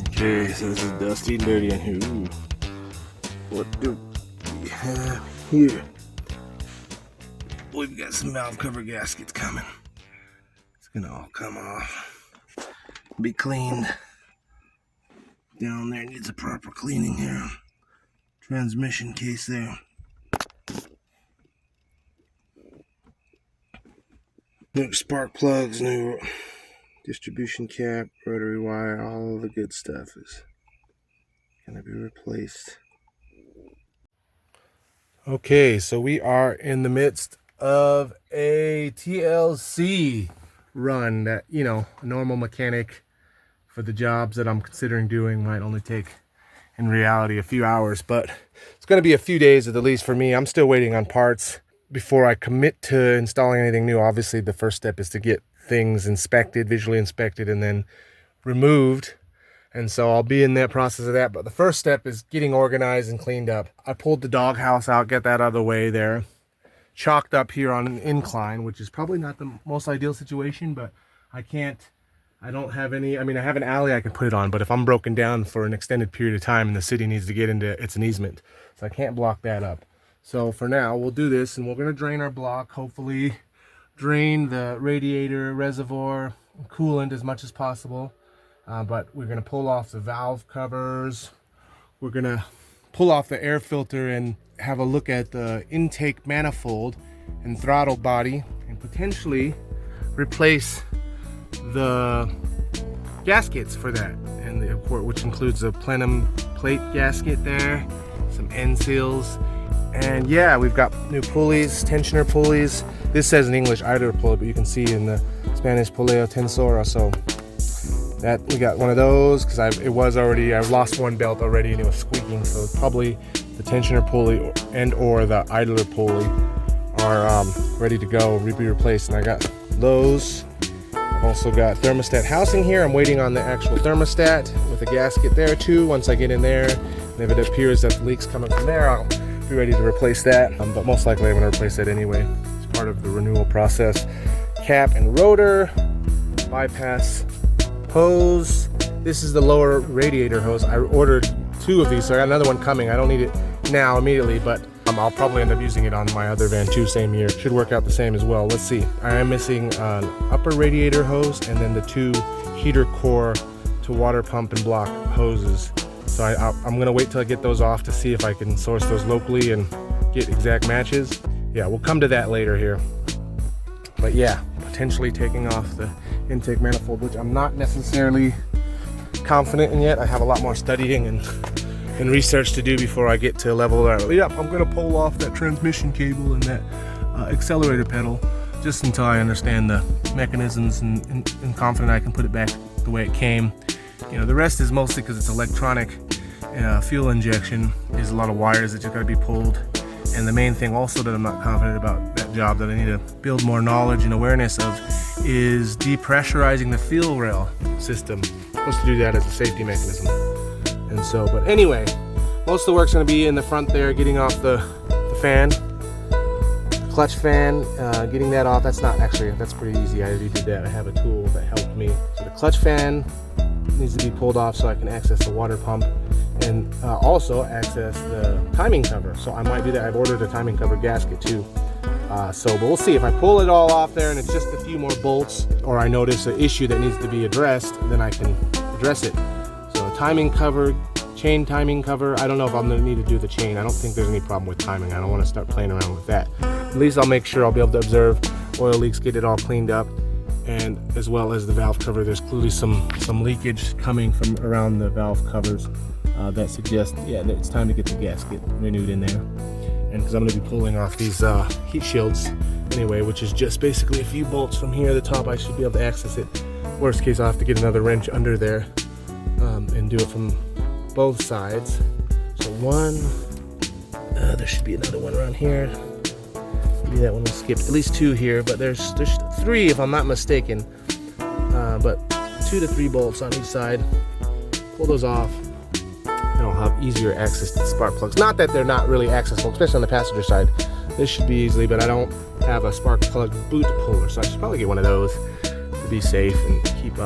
Okay, so this is dusty and dirty in here. Ooh. What do we have here? We've got some valve cover gaskets coming. It's gonna all come off, be cleaned. Down there needs a proper cleaning here. Transmission case there. New spark plugs, new distribution cap, rotary wire, all the good stuff is gonna be replaced. Okay, so we are in the midst of a TLC run that, you know, a normal mechanic for the jobs that I'm considering doing might only take, in reality, a few hours, but it's going to be a few days at the least for me. I'm still waiting on parts before I commit to installing anything new. Obviously, the first step is to get things inspected, visually inspected, and then removed. And so I'll be in that process of that. But the first step is getting organized and cleaned up. I pulled the doghouse out, get that out of the way there. Chalked up here on an incline, which is probably not the most ideal situation, but I don't have any, I mean, I have an alley I can put it on, but if I'm broken down for an extended period of time and the city needs to get into it's an easement. So I can't block that up. So for now, we'll do this, and we're going to drain our block, hopefully drain the radiator, reservoir, coolant as much as possible. But we're going to pull off the valve covers. We're going to pull off the air filter and have a look at the intake manifold and throttle body, and potentially replace the gaskets for that, and which includes a plenum plate gasket there, some end seals, and yeah, we've got new pulleys, tensioner pulleys. This says in English idler pulley, but you can see in the Spanish poleo tensora. So that we got one of those because I've lost one belt already and it was squeaking. So probably the tensioner pulley and or the idler pulley are ready to go, be replaced, and I got those. I've also got thermostat housing here. I'm waiting on the actual thermostat with a gasket there too. Once I get in there, and if it appears that the leak's coming from there, I'll be ready to replace that. But most likely I'm going to replace that anyway. It's part of the renewal process. Cap and rotor, bypass hose. This is the lower radiator hose. I ordered 2 of these, so I got another one coming. I don't need it now immediately, but I'll probably end up using it on my other van too, same year. Should work out the same as well. Let's see. I am missing an upper radiator hose and then the 2 heater core to water pump and block hoses. So I'm gonna wait till I get those off to see if I can source those locally and get exact matches. Yeah, we'll come to that later here. But yeah, potentially taking off the intake manifold, which I'm not necessarily confident in yet. I have a lot more studying and research to do before I get to a level where, yep, I'm gonna pull off that transmission cable and that accelerator pedal, just until I understand the mechanisms and confident I can put it back the way it came. You know, the rest is mostly because it's electronic. Fuel injection is a lot of wires that just gotta be pulled. And the main thing also that I'm not confident about that job, that I need to build more knowledge and awareness of, is depressurizing the fuel rail system. I'm supposed to do that as a safety mechanism. And so, but anyway, most of the work's going to be in the front there, getting off the fan, the clutch fan, getting that off. That's pretty easy. I already did that. I have a tool that helped me. So the clutch fan needs to be pulled off so I can access the water pump and also access the timing cover. So I might do that. I've ordered a timing cover gasket too. But we'll see. If I pull it all off there and it's just a few more bolts, or I notice an issue that needs to be addressed, then I can address it. So timing cover, chain timing cover. I don't know if I'm going to need to do the chain. I don't think there's any problem with timing. I don't want to start playing around with that. At least I'll make sure I'll be able to observe oil leaks, get it all cleaned up, and as well as the valve cover. There's clearly some leakage coming from around the valve covers that suggests, yeah, that it's time to get the gasket renewed in there. And because I'm going to be pulling off these heat shields anyway, which is just basically a few bolts from here at the top. I should be able to access it. Worst case, I'll have to get another wrench under there and do it from both sides. So one, there should be another one around here. Maybe that one will skip. At least 2 here, but there's 3 if I'm not mistaken. But 2 to 3 bolts on each side. Pull those off. And I'll have easier access to the spark plugs. Not that they're not really accessible, especially on the passenger side. This should be easily, but I don't have a spark plug boot puller, so I should probably get one of those to be safe and keep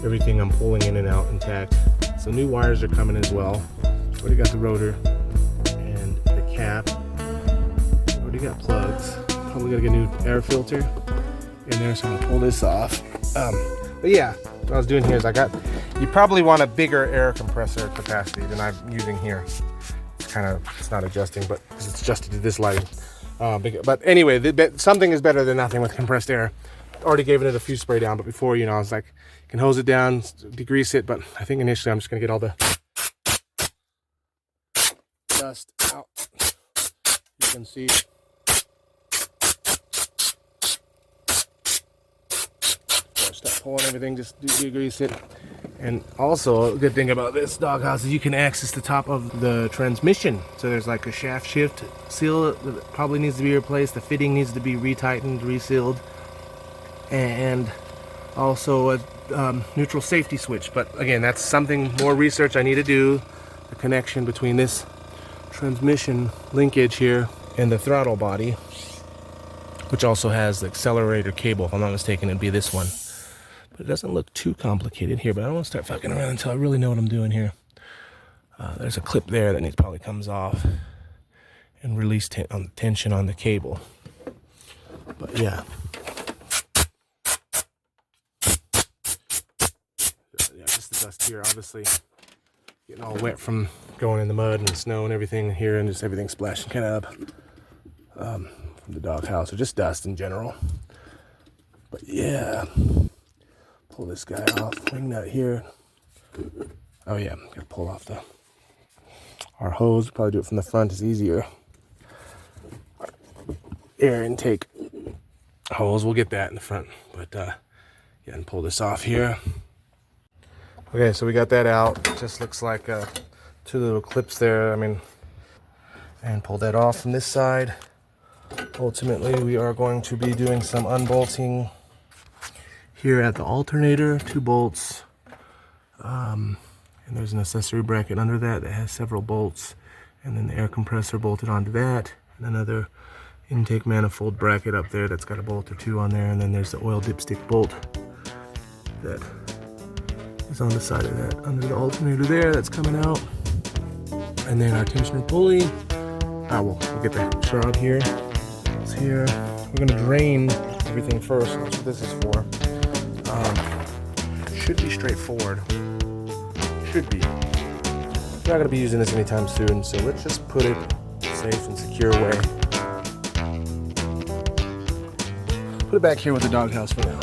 everything I'm pulling in and out intact. So new wires are coming as well. Already got the rotor and the cap. Already got plugs. Probably gotta get a new air filter in there, so I'm gonna pull this off. But yeah, what I was doing here is you probably want a bigger air compressor capacity than I'm using here. It's not adjusting, but because it's adjusted to this lighting. But anyway, something is better than nothing with compressed air. Already gave it a few spray down, but before, I was like, you can hose it down, degrease it, but I think initially I'm just gonna get all the dust out. You can see. Start pulling everything, just degrease it. And also, a good thing about this doghouse is you can access the top of the transmission. So there's like a shaft shift seal that probably needs to be replaced. The fitting needs to be retightened, resealed, and also a neutral safety switch. But again, that's something more research I need to do. The connection between this transmission linkage here and the throttle body, which also has the accelerator cable. If I'm not mistaken, it'd be this one. But it doesn't look too complicated here, but I don't want to start fucking around until I really know what I'm doing here. There's a clip there that probably comes off and release tension on the cable. But yeah. Just the dust here, obviously getting all wet from going in the mud and snow and everything here, and just everything splashing kind of up from the doghouse, or just dust in general. But yeah. Pull this guy off, wing nut here. Oh yeah, gotta pull off our hose. Probably do it from the front, it's easier. Our air intake hose, we'll get that in the front. But yeah, and pull this off here. Okay, so we got that out. It just looks like two little clips there. And pull that off from this side. Ultimately, we are going to be doing some unbolting here at the alternator, 2 bolts, and there's an accessory bracket under that has several bolts, and then the air compressor bolted onto that, and another intake manifold bracket up there that's got a bolt or 2 on there, and then there's the oil dipstick bolt that is on the side of that under the alternator there that's coming out, and then our tensioner pulley. We'll get the shroud here. It's here. We're gonna drain everything first. That's what this is for. Should be straightforward. Should be. We're not going to be using this anytime soon, so let's just put it safe and secure way. Put it back here with the doghouse for now.